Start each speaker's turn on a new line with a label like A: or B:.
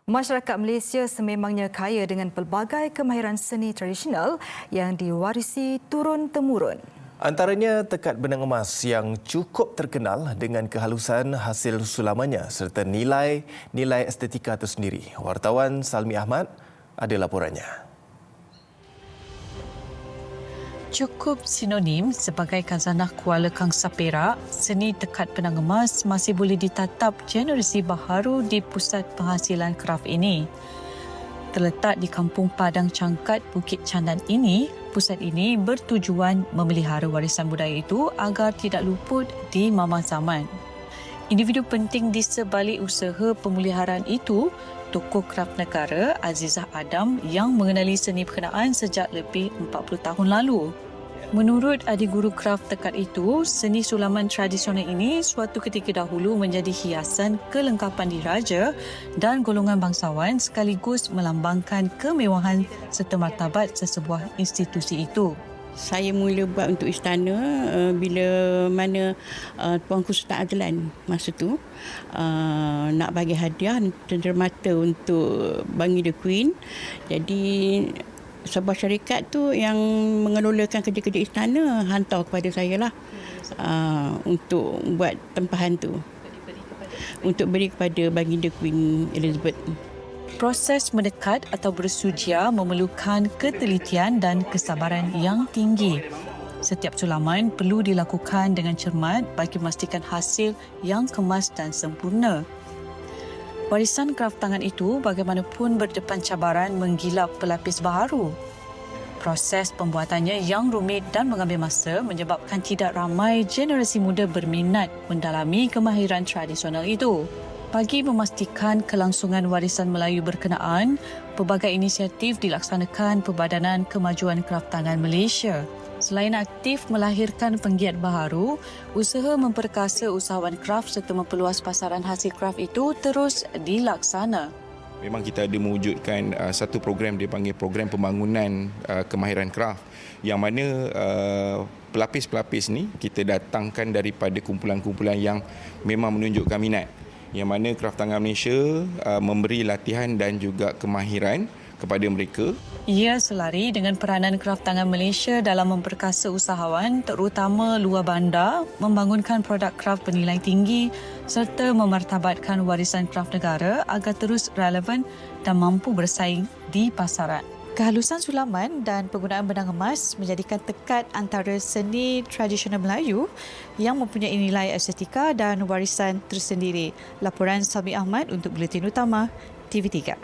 A: Masyarakat Malaysia sememangnya kaya dengan pelbagai kemahiran seni tradisional yang diwarisi turun-temurun.
B: Antaranya tekad benang emas yang cukup terkenal dengan kehalusan hasil sulamannya serta nilai estetika tersendiri. Wartawan Salmi Ahmad ada laporannya.
C: Cukup sinonim sebagai khazanah Kuala Kangsar Perak, seni tekad benang emas masih boleh ditatap generasi baharu di pusat penghasilan kraf ini. Terletak di Kampung Padang Cangkat, Bukit Candan ini, pusat ini bertujuan memelihara warisan budaya itu agar tidak luput di mama zaman. Individu penting di sebalik usaha pemuliharaan itu, tokoh kraf negara Azizah Adam yang mengenali seni berkenaan sejak lebih 40 tahun lalu. Menurut adik guru kraf tekad itu, seni sulaman tradisional ini suatu ketika dahulu menjadi hiasan kelengkapan diraja dan golongan bangsawan sekaligus melambangkan kemewahan serta martabat sesebuah institusi itu.
D: Saya mula buat untuk istana bila mana Tuanku Sultan Adlan masa tu nak bagi hadiah cenderamata untuk Bangi the Queen. Jadi sebuah syarikat tu yang mengelolakan kerja-kerja istana hantar kepada saya lah untuk buat tempahan tu. Untuk beri kepada Bangi the Queen Elizabeth.
C: Proses mendekat atau bersuja memerlukan ketelitian dan kesabaran yang tinggi. Setiap sulaman perlu dilakukan dengan cermat bagi memastikan hasil yang kemas dan sempurna. Warisan kraf tangan itu bagaimanapun berdepan cabaran menggilap pelapis baharu. Proses pembuatannya yang rumit dan mengambil masa menyebabkan tidak ramai generasi muda berminat mendalami kemahiran tradisional itu. Bagi memastikan kelangsungan warisan Melayu berkenaan, pelbagai inisiatif dilaksanakan Perbadanan Kemajuan Kraf Tangan Malaysia. Selain aktif melahirkan penggiat baharu, usaha memperkasa usahawan kraf serta memperluas pasaran hasil kraf itu terus dilaksana.
E: Memang kita ada mewujudkan satu program dipanggil program pembangunan kemahiran kraf yang mana pelapis-pelapis ni kita datangkan daripada kumpulan-kumpulan yang memang menunjukkan minat. Yang mana Kraf Tangan Malaysia memberi latihan dan juga kemahiran kepada mereka.
C: Ia selari dengan peranan Kraf Tangan Malaysia dalam memperkasa usahawan terutama luar bandar, membangunkan produk kraf bernilai tinggi serta memartabatkan warisan kraf negara agar terus relevan dan mampu bersaing di pasaran.
A: Kehalusan sulaman dan penggunaan benang emas menjadikan tekad antara seni tradisional Melayu yang mempunyai nilai estetika dan warisan tersendiri. Laporan Salmi Ahmad untuk Buletin Utama TV3.